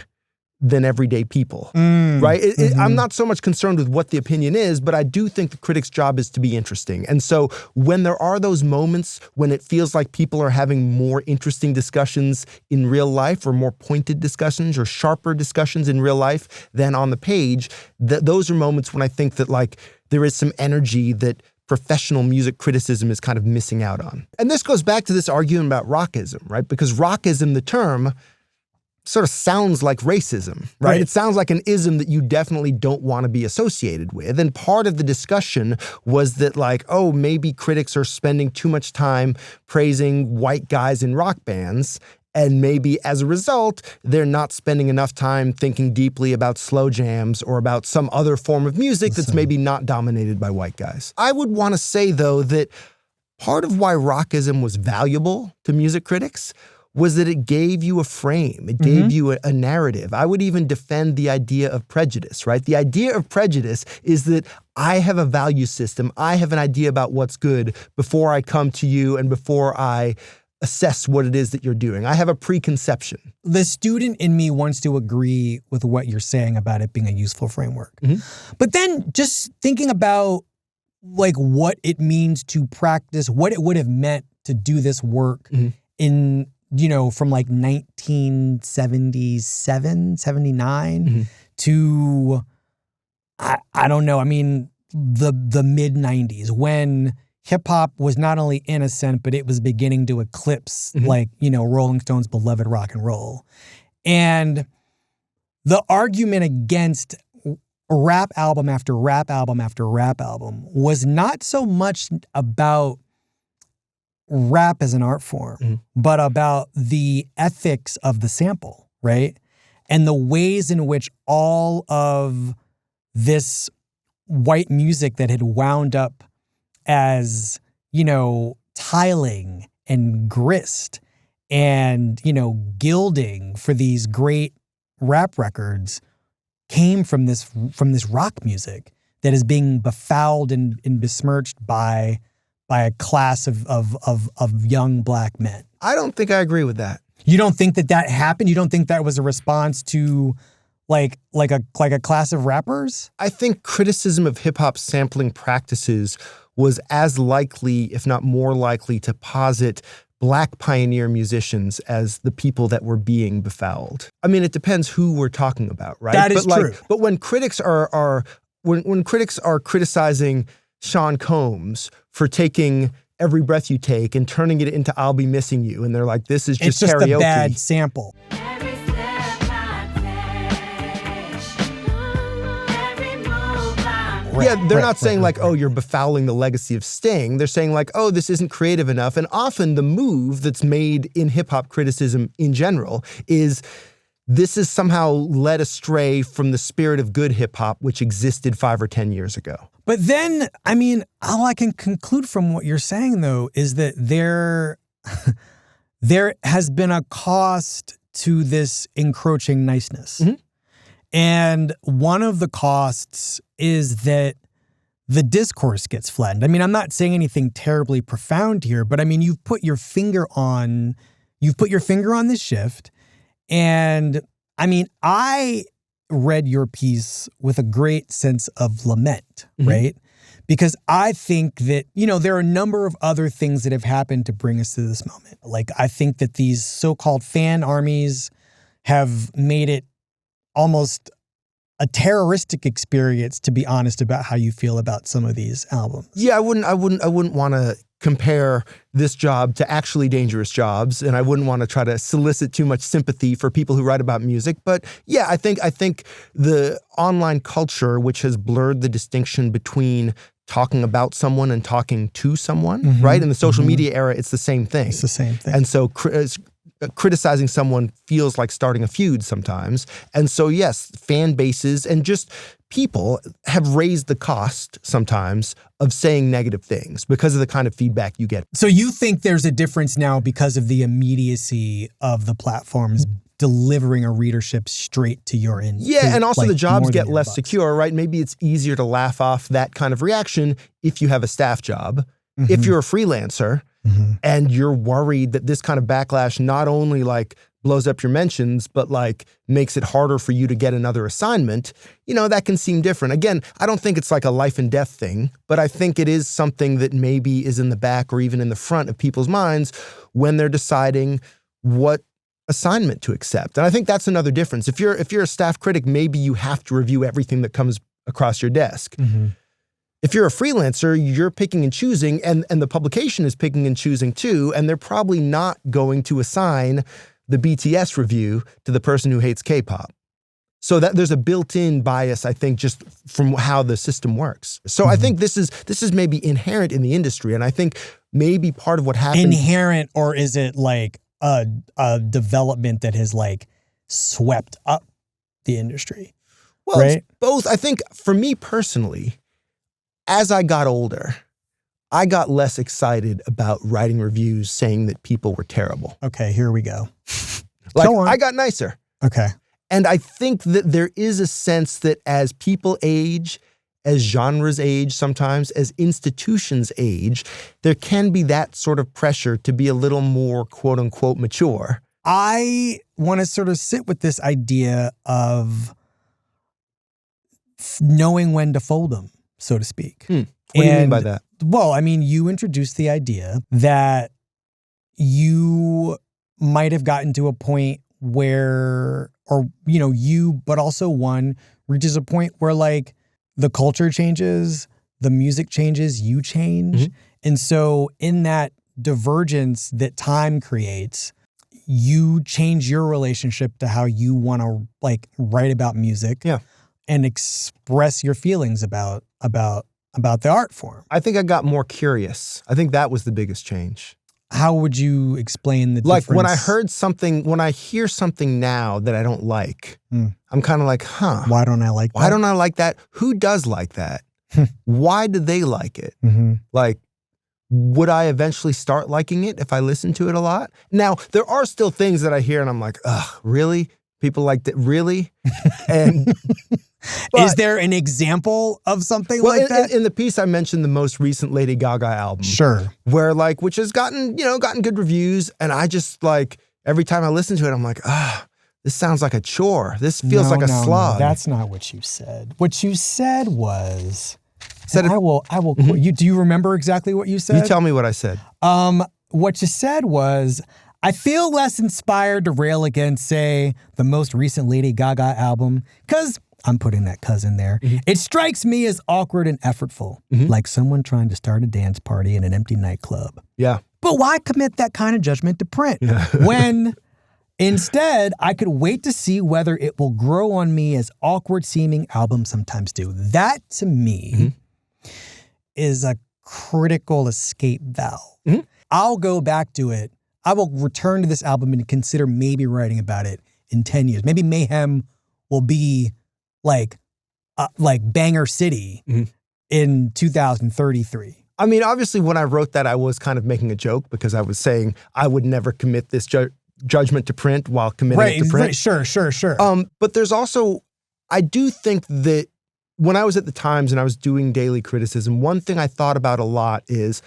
than everyday people, right? I'm not so much concerned with what the opinion is, but I do think the critic's job is to be interesting. And so when there are those moments when it feels like people are having more interesting discussions in real life or more pointed discussions or sharper discussions in real life than on the page, those are moments when I think that like there is some energy that professional music criticism is kind of missing out on. And this goes back to this argument about rockism, right? Because rockism, the term, sort of sounds like racism, right? It sounds like an ism that you definitely don't want to be associated with. And part of the discussion was that like, oh, maybe critics are spending too much time praising white guys in rock bands. And maybe as a result, they're not spending enough time thinking deeply about slow jams or about some other form of music that's maybe not dominated by white guys. I would want to say, though, that part of why rockism was valuable to music critics was that it gave you a frame. It gave you a narrative. I would even defend the idea of prejudice, right? The idea of prejudice is that I have a value system. I have an idea about what's good before I come to you and before I assess what it is that you're doing. I have a preconception. The student in me wants to agree with what you're saying about it being a useful framework. But then just thinking about like what it means to practice, what it would have meant to do this work in, you know, from like 1977, 79 to, I don't know, I mean, the mid 90s when hip hop was not only innocent, but it was beginning to eclipse like, you know, Rolling Stones' beloved rock and roll. And the argument against rap album after rap album after rap album was not so much about rap as an art form, but about the ethics of the sample, right? And the ways in which all of this white music that had wound up as, you know, tiling and grist and, you know, gilding for these great rap records came from this rock music that is being befouled and besmirched by a class of young black men. I don't think I agree with that. You don't think that happened? You don't think that was a response to like a class of rappers? I think criticism of hip hop sampling practices was as likely, if not more likely, to posit black pioneer musicians as the people that were being befouled. I mean, it depends who we're talking about, right? That is true. But when critics are criticizing Sean Combs for taking Every Breath You Take and turning it into I'll Be Missing You, and they're like, this is just karaoke. It's just a bad sample. They're not saying like, oh, you're befouling the legacy of Sting. They're saying like, oh, this isn't creative enough. And often the move that's made in hip-hop criticism in general is this is somehow led astray from the spirit of good hip-hop, which existed 5 or 10 years ago. But then, I mean, all I can conclude from what you're saying, though, is that there has been a cost to this encroaching niceness. Mm-hmm. And one of the costs is that the discourse gets flattened. I mean, I'm not saying anything terribly profound here, but I mean, you've put your finger on this shift. And I mean, I read your piece with a great sense of lament, right? Because I think that, there are a number of other things that have happened to bring us to this moment. Like, I think that these so-called fan armies have made it almost a terroristic experience, to be honest, about how you feel about some of these albums. Yeah, I wouldn't want to compare this job to actually dangerous jobs, and I wouldn't want to try to solicit too much sympathy for people who write about music. But yeah, I think the online culture, which has blurred the distinction between talking about someone and talking to someone, right? In the social media era, it's the same thing. It's the same thing. And so criticizing someone feels like starting a feud sometimes. And so, yes, fan bases and just people have raised the cost sometimes of saying negative things because of the kind of feedback you get. So you think there's a difference now because of the immediacy of the platforms delivering a readership straight to your end? Yeah, and also the jobs get less secure, right? Maybe it's easier to laugh off that kind of reaction if you have a staff job. If you're a freelancer, and you're worried that this kind of backlash not only like blows up your mentions, but like makes it harder for you to get another assignment, that can seem different. Again, I don't think it's like a life and death thing, but I think it is something that maybe is in the back or even in the front of people's minds when they're deciding what assignment to accept. And I think that's another difference. If you're a staff critic, maybe you have to review everything that comes across your desk. If you're a freelancer, you're picking and choosing, and the publication is picking and choosing too, and they're probably not going to assign the BTS review to the person who hates K-pop. So that there's a built-in bias, I think, just from how the system works. So I think this is maybe inherent in the industry, and I think maybe part of what happened— Inherent, or is it like a development that has like swept up the industry? Well, right? It's both. I think for me personally, as I got older, I got less excited about writing reviews saying that people were terrible. Okay, here we go. I got nicer. Okay. And I think that there is a sense that as people age, as genres age sometimes, as institutions age, there can be that sort of pressure to be a little more quote unquote mature. I want to sort of sit with this idea of knowing when to fold them, so to speak. What do you mean by that? Well, I mean, you introduced the idea that you might have gotten to a point where, or, but also one reaches a point where like the culture changes, the music changes, you change. And so in that divergence that time creates, you change your relationship to how you want to like write about music and express your feelings about the art form. I think I got more curious. I think that was the biggest change. How would you explain the difference? Like when I hear something now that I don't like, I'm kind of like, why don't I like that? Why don't I like that? Who does like that? Why do they like it? Like, would I eventually start liking it if I listen to it a lot? Now, there are still things that I hear and I'm like, ugh, really? People like that? Really? And is there an example of something like that? In the piece, I mentioned the most recent Lady Gaga album. Sure. Where which has gotten good reviews. And I just like, every time I listen to it, I'm like, this sounds like a chore. This feels like a slog. No, that's not what you said. What you said was, I will quote you. Do you remember exactly what you said? You tell me what I said. What you said was, I feel less inspired to rail against, say, the most recent Lady Gaga album, because I'm putting that cousin there. It strikes me as awkward and effortful, like someone trying to start a dance party in an empty nightclub. Yeah. But why commit that kind of judgment to print when Instead, I could wait to see whether it will grow on me as awkward-seeming albums sometimes do. That, to me, is a critical escape valve. I'll go back to it. I will return to this album and consider maybe writing about it in 10 years. Maybe Mayhem will be like Banger City in 2033. I mean, obviously, when I wrote that, I was kind of making a joke because I was saying I would never commit this judgment to print while committing it to print. Right, sure. But there's also, I do think that when I was at the Times and I was doing daily criticism, one thing I thought about a lot is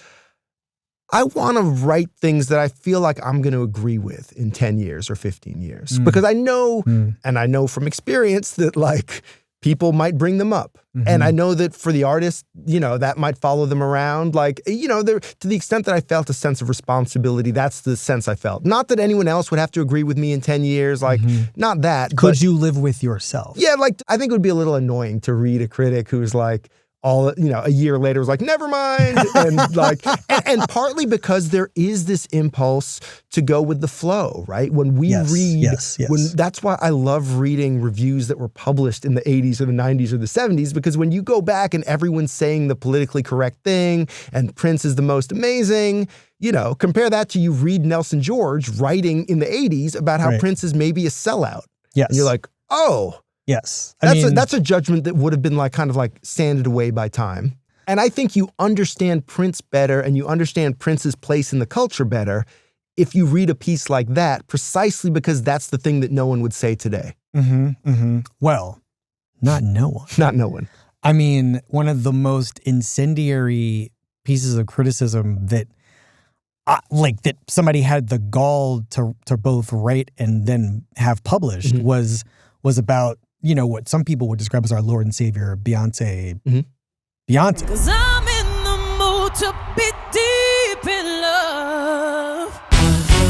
I want to write things that I feel like I'm going to agree with in 10 years or 15 years. Because I know, and I know from experience that like people might bring them up. And I know that for the artist, you know, that might follow them around. Like, you know, to the extent that I felt a sense of responsibility, that's the sense I felt. Not that anyone else would have to agree with me in 10 years, like, not that. Could you live with yourself? Yeah, like, I think it would be a little annoying to read a critic who's like, a year later was like, never mind. And like, and partly because there is this impulse to go with the flow, right? When we read, that's why I love reading reviews that were published in the 80s or the 90s or the 70s, because when you go back and everyone's saying the politically correct thing and Prince is the most amazing, you know, compare that to you read Nelson George writing in the 80s about how Prince is maybe a sellout. Yes. And you're like, oh. Yes. That's a judgment that would have been like kind of like sanded away by time. And I think you understand Prince better and you understand Prince's place in the culture better if you read a piece like that, precisely because that's the thing that no one would say today. Well, not no one. Not no one. I mean, one of the most incendiary pieces of criticism that that somebody had the gall to both write and then have published was about, you know, what some people would describe as our Lord and Savior, Beyonce. Beyonce. 'Cause I'm in the mood to be deep in love.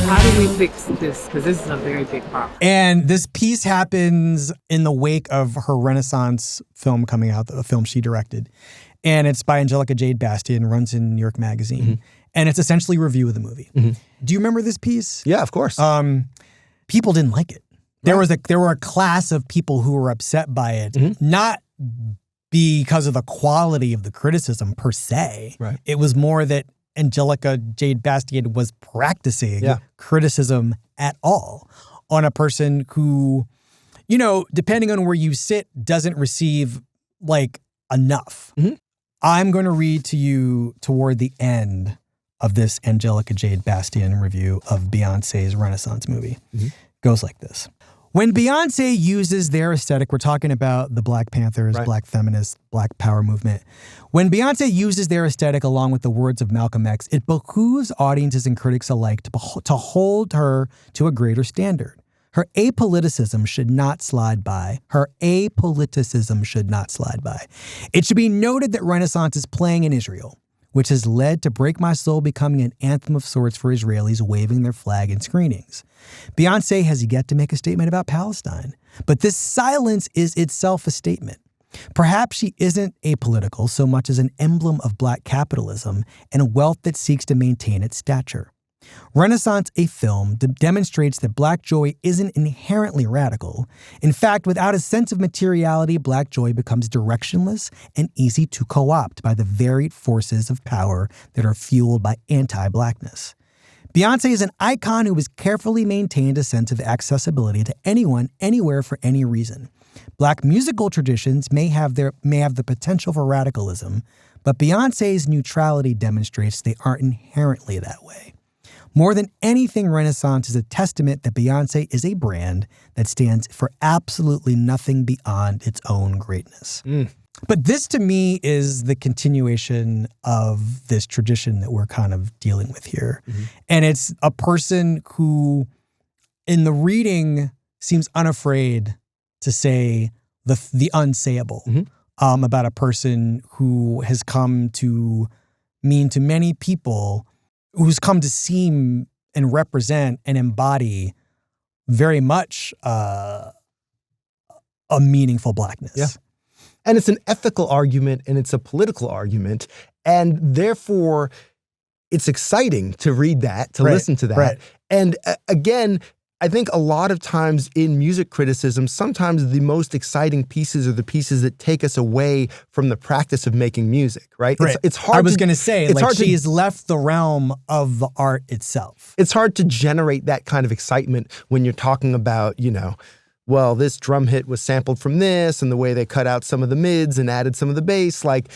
How do we fix this? Because this is a very big problem. And this piece happens in the wake of her Renaissance film coming out, the film she directed. And it's by Angelica Jade Bastian, runs in New York Magazine. And it's essentially a review of the movie. Do you remember this piece? Yeah, of course. People didn't like it. There were a class of people who were upset by it, not because of the quality of the criticism per se. Right. It was more that Angelica Jade Bastian was practicing criticism at all on a person who, you know, depending on where you sit, doesn't receive like enough. I'm going to read to you toward the end of this Angelica Jade Bastian review of Beyonce's Renaissance movie. Goes like this. When Beyonce uses their aesthetic, we're talking about the Black Panthers, Black feminists, Black power movement. When Beyonce uses their aesthetic along with the words of Malcolm X, it behooves audiences and critics alike to hold her to a greater standard. Her apoliticism should not slide by. It should be noted that Renaissance is playing in Israel, which has led to Break My Soul becoming an anthem of sorts for Israelis waving their flag in screenings. Beyonce has yet to make a statement about Palestine, but this silence is itself a statement. Perhaps she isn't apolitical so much as an emblem of Black capitalism and a wealth that seeks to maintain its stature. Renaissance, a film, demonstrates that Black joy isn't inherently radical. In fact, without a sense of materiality, Black joy becomes directionless and easy to co-opt by the varied forces of power that are fueled by anti-Blackness. Beyonce is an icon who has carefully maintained a sense of accessibility to anyone, anywhere, for any reason. Black musical traditions may have the potential for radicalism, but Beyonce's neutrality demonstrates they aren't inherently that way. More than anything, Renaissance is a testament that Beyonce is a brand that stands for absolutely nothing beyond its own greatness. But this, to me, is the continuation of this tradition that we're kind of dealing with here. And it's a person who, in the reading, seems unafraid to say the unsayable about a person who has come to mean to many people, who's come to seem and represent and embody very much a meaningful Blackness. Yeah. And it's an ethical argument and it's a political argument. And therefore, it's exciting to read that, to listen to that. And again, I think a lot of times in music criticism, sometimes the most exciting pieces are the pieces that take us away from the practice of making music, right? Right. It's hard. I was going to say, it's like, hard she's left the realm of the art itself. It's hard to generate that kind of excitement when you're talking about, well, this drum hit was sampled from this, and the way they cut out some of the mids and added some of the bass, like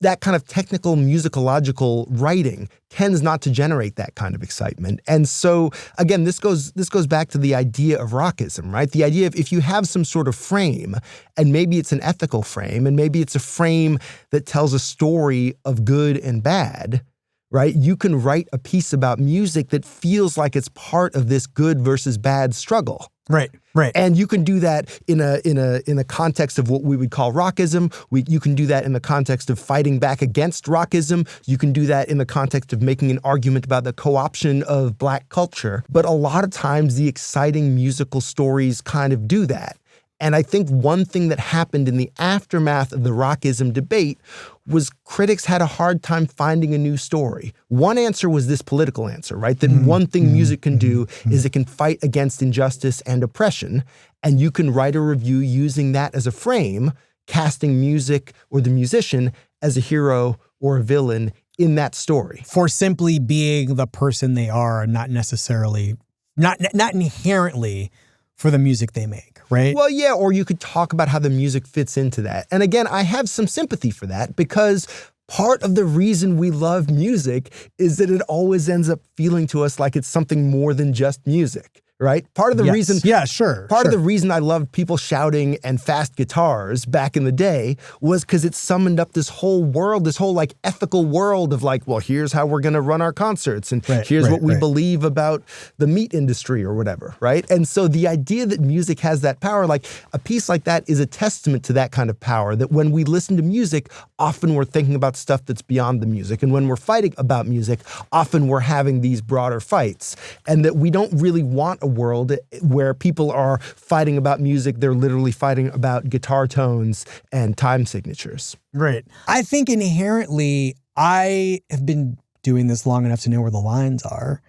that kind of technical musicological writing tends not to generate that kind of excitement. And so, again, this goes back to the idea of rockism, right? The idea of if you have some sort of frame, and maybe it's an ethical frame, and maybe it's a frame that tells a story of good and bad, right? You can write a piece about music that feels like it's part of this good versus bad struggle. Right. And you can do that in a context of what we would call rockism. You can do that in the context of fighting back against rockism. You can do that in the context of making an argument about the co-option of Black culture. But a lot of times the exciting musical stories kind of do that. And I think one thing that happened in the aftermath of the rockism debate was critics had a hard time finding a new story. One answer was this political answer, right? That one thing music can do is it can fight against injustice and oppression, and you can write a review using that as a frame, casting music or the musician as a hero or a villain in that story. For simply being the person they are, not necessarily, not inherently for the music they make, right? Well, yeah, or you could talk about how the music fits into that. And again, I have some sympathy for that because part of the reason we love music is that it always ends up feeling to us like it's something more than just music. Right? Part of the reason. Yeah, sure. Part of the reason I loved people shouting and fast guitars back in the day was because it summoned up this whole world, this whole like ethical world of like, well, here's how we're going to run our concerts. And here's what we believe about the meat industry or whatever. Right. And so the idea that music has that power, like a piece like that is a testament to that kind of power, that when we listen to music, often we're thinking about stuff that's beyond the music. And when we're fighting about music, often we're having these broader fights, and that we don't really want a world where people are fighting about music. They're literally fighting about guitar tones and time signatures. Right. I think inherently, I have been doing this long enough to know where the lines are.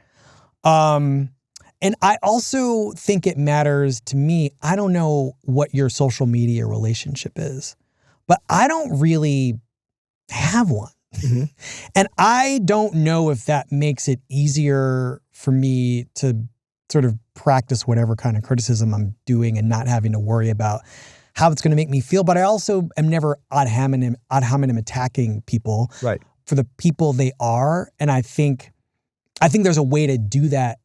And I also think it matters to me. I don't know what your social media relationship is, but I don't really have one. Mm-hmm. And I don't know if that makes it easier for me to sort of practice whatever kind of criticism I'm doing and not having to worry about how it's going to make me feel. But I also am never ad hominem attacking people for the people they are. And I think there's a way to do that.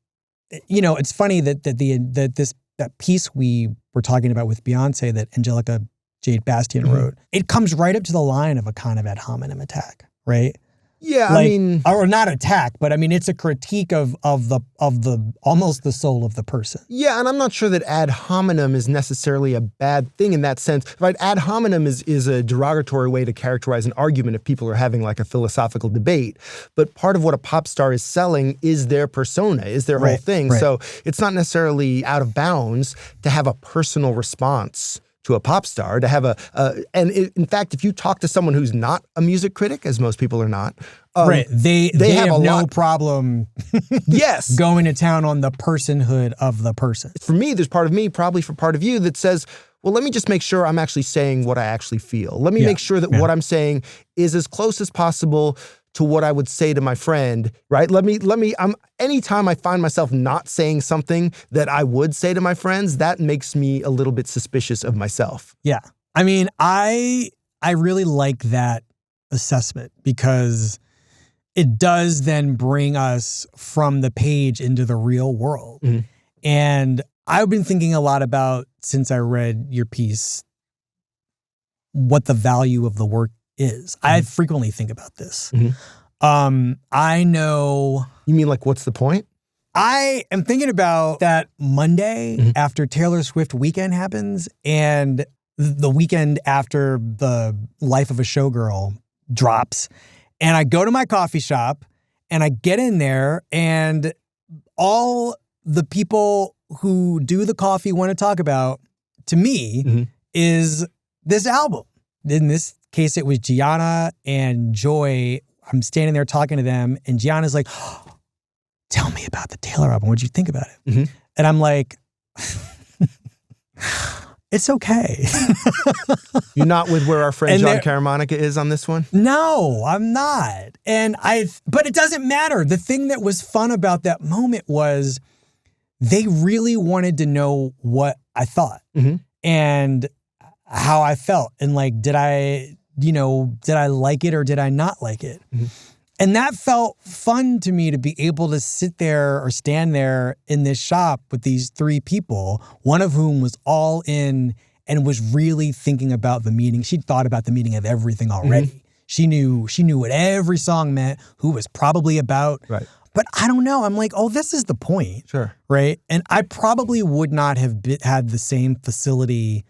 You know, it's funny that that piece we were talking about with Beyonce that Angelica Jade Bastian wrote, it comes right up to the line of a kind of ad hominem attack, right? Yeah, like, I mean, or not attack, but I mean, it's a critique of the almost the soul of the person. Yeah, and I'm not sure that ad hominem is necessarily a bad thing in that sense, right? Ad hominem is a derogatory way to characterize an argument if people are having like a philosophical debate. But part of what a pop star is selling is their persona, is their whole thing. Right. So it's not necessarily out of bounds to have a personal response to a pop star, to have in fact, if you talk to someone who's not a music critic, as most people are not, they have no problem going to town on the personhood of the person. For me, there's part of me, probably for part of you, that says, well, let me just make sure I'm actually saying what I actually feel. Let me make sure that what I'm saying is as close as possible to what I would say to my friend, right? Anytime I find myself not saying something that I would say to my friends, that makes me a little bit suspicious of myself. Yeah. I mean, I really like that assessment because it does then bring us from the page into the real world. Mm-hmm. And I've been thinking a lot about, since I read your piece, what the value of the work is. Mm-hmm. I frequently think about this. Mm-hmm. I know... You mean like, what's the point? I am thinking about that Monday after Taylor Swift weekend happens and the weekend after the Life of a Showgirl drops. And I go to my coffee shop and I get in there and all the people who do the coffee want to talk about, to me, is this album. In this case, it was Gianna and Joy. I'm standing there talking to them, and Gianna's like, tell me about the Taylor album. What'd you think about it? Mm-hmm. And I'm like, it's okay. You're not with where our friend John Caramonica is on this one? No, I'm not. But it doesn't matter. The thing that was fun about that moment was they really wanted to know what I thought and how I felt. And like, did I like it or did I not like it? Mm-hmm. And that felt fun to me, to be able to sit there or stand there in this shop with these three people, one of whom was all in and was really thinking about the meaning. She'd thought about the meaning of everything already. Mm-hmm. She knew what every song meant, who it was probably about. Right. But I don't know. I'm like, oh, this is the point. Sure. Right? And I probably would not have had the same facility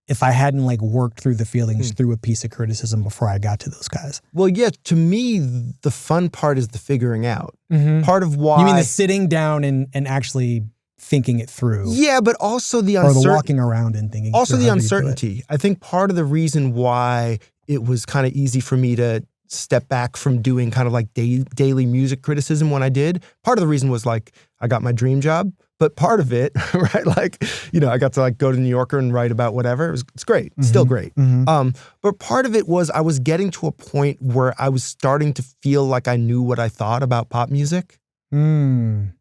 if I hadn't like worked through the feelings through a piece of criticism before I got to those guys. Well, yeah, to me, the fun part is the figuring out. Mm-hmm. Part of why... You mean the sitting down and actually thinking it through? Yeah, but also the uncertainty. Or the walking around and thinking also the uncertainty. I think part of the reason why it was kind of easy for me to step back from doing kind of like daily music criticism when I did, part of the reason was like I got my dream job. But part of it, right, like, I got to like go to New Yorker and write about whatever. It's great. It's still great. Mm-hmm. But part of it was I was getting to a point where I was starting to feel like I knew what I thought about pop music. And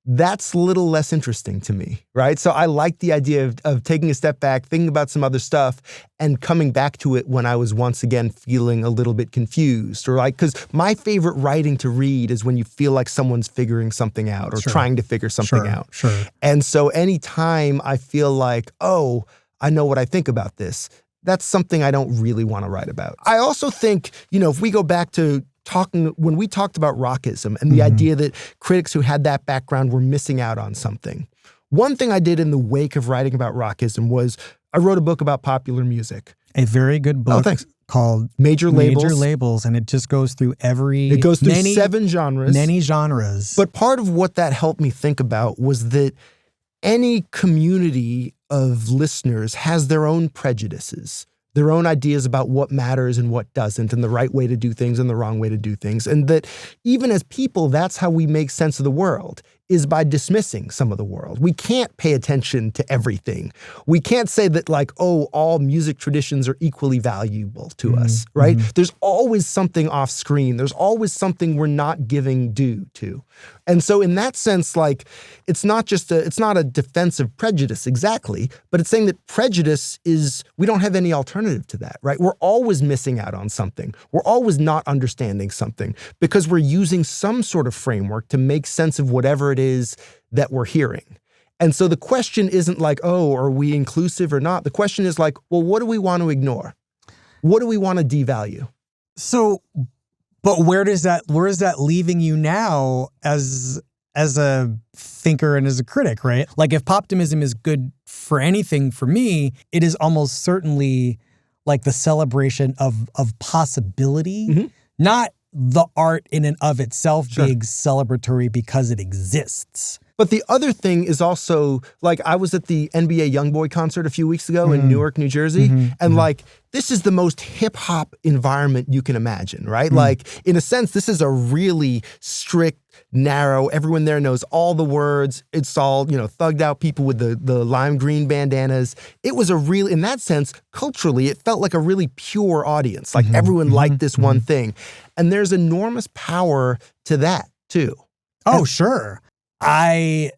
that's a little less interesting to me, right? So I like the idea of taking a step back, thinking about some other stuff, and coming back to it when I was once again feeling a little bit confused. Or like, because my favorite writing to read is when you feel like someone's figuring something out or trying to figure something out. Sure. And so anytime I feel like, oh, I know what I think about this, that's something I don't really want to write about. I also think, if we go back to when we talked about Rockism and the idea that critics who had that background were missing out on something. One thing I did in the wake of writing about Rockism was I wrote a book about popular music. A very good book called Major Labels, and it just goes through It goes through 7 genres. Many genres. But part of what that helped me think about was that any community of listeners has their own prejudices, their own ideas about what matters and what doesn't, and the right way to do things and the wrong way to do things. And that even as people, that's how we make sense of the world, is by dismissing some of the world. We can't pay attention to everything. We can't say that like, oh, all music traditions are equally valuable to us, right? There's always something off screen. There's always something we're not giving due to. And so in that sense, like, it's not a defensive prejudice exactly, but it's saying that prejudice is, we don't have any alternative to that, right? We're always missing out on something. We're always not understanding something because we're using some sort of framework to make sense of whatever it is that we're hearing. And so the question isn't like, oh, are we inclusive or not? The question is like, well, what do we want to ignore? What do we want to devalue? So, but where is that leaving you now as a thinker and as a critic, right? Like if Poptimism is good for anything for me, it is almost certainly like the celebration of possibility, not the art in and of itself being celebratory because it exists. But the other thing is also, like, I was at the NBA Youngboy concert a few weeks ago in Newark, New Jersey, and like, this is the most hip-hop environment you can imagine, right? Like, in a sense, this is a really strict, narrow, everyone there knows all the words. It's all, thugged out people with the lime green bandanas. It was in that sense, culturally, it felt like a really pure audience. Like everyone liked this one thing. And there's enormous power to that too. Oh, sure. I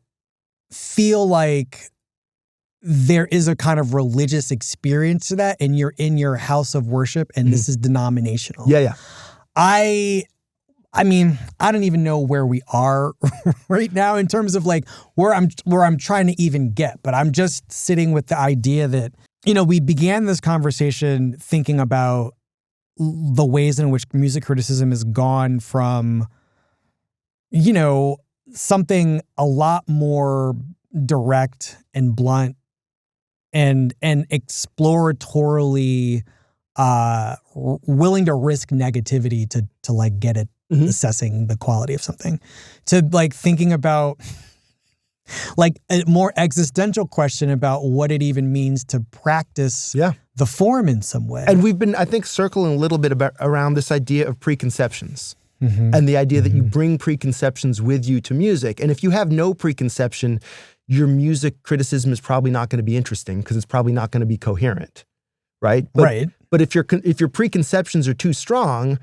feel like there is a kind of religious experience to that, and you're in your house of worship, and this is denominational. Yeah. I mean, I don't even know where we are right now in terms of like where I'm trying to even get, but I'm just sitting with the idea that, we began this conversation thinking about the ways in which music criticism has gone from, something a lot more direct and blunt and exploratorily willing to risk negativity to like get at assessing the quality of something, to like thinking about like a more existential question about what it even means to practice the form in some way. And we've been, I think, circling a little bit around this idea of preconceptions. and the idea that you bring preconceptions with you to music. And if you have no preconception, your music criticism is probably not going to be interesting because it's probably not going to be coherent, right? But if your preconceptions are too strong,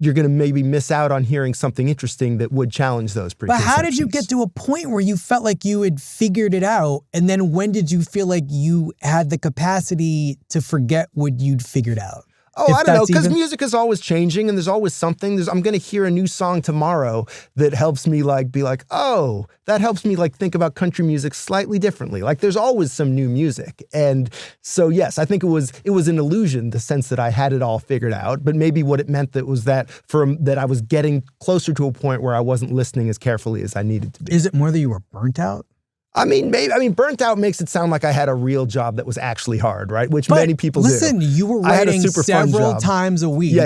you're going to maybe miss out on hearing something interesting that would challenge those preconceptions. But how did you get to a point where you felt like you had figured it out? And then when did you feel like you had the capacity to forget what you'd figured out? Oh, I don't know, because music is always changing and there's always something. I'm going to hear a new song tomorrow that helps me be like, oh, that helps me think about country music slightly differently. Like there's always some new music. And so, yes, I think it was an illusion, the sense that I had it all figured out. But maybe what it meant that I was getting closer to a point where I wasn't listening as carefully as I needed to be. Is it more that you were burnt out? I mean, burnt out makes it sound like I had a real job that was actually hard, right? Which many people listen, do. Listen, you were writing several times a week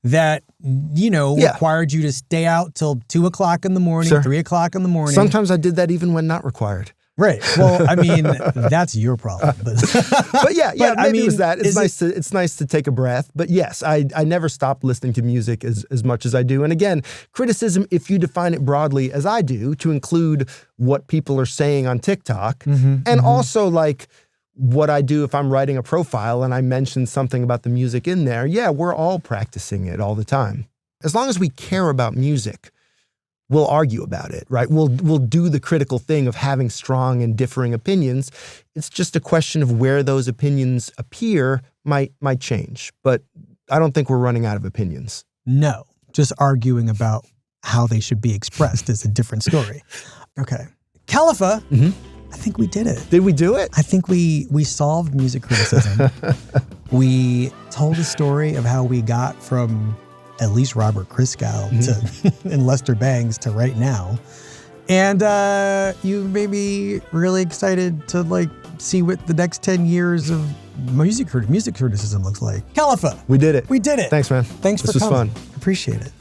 that, required you to stay out till 2 o'clock in the morning, 3 o'clock in the morning. Sometimes I did that even when not required. Right. Well, I mean, that's your problem. But maybe it was that. It's nice to take a breath. But yes, I never stopped listening to music as much as I do. And again, criticism, if you define it broadly as I do, to include what people are saying on TikTok, and also what I do if I'm writing a profile and I mention something about the music in there, we're all practicing it all the time. As long as we care about music, we'll argue about it, right? We'll do the critical thing of having strong and differing opinions. It's just a question of where those opinions appear might change. But I don't think we're running out of opinions. No, just arguing about how they should be expressed is a different story. Okay. Kelefa, I think we did it. Did we do it? I think we solved music criticism. We told a story of how we got from at least Robert Christgau and Lester Bangs to right now. And you made me really excited to see what the next 10 years of music criticism looks like. Kelefa. We did it. We did it. Thanks, man. Thanks for coming. This was fun. Appreciate it.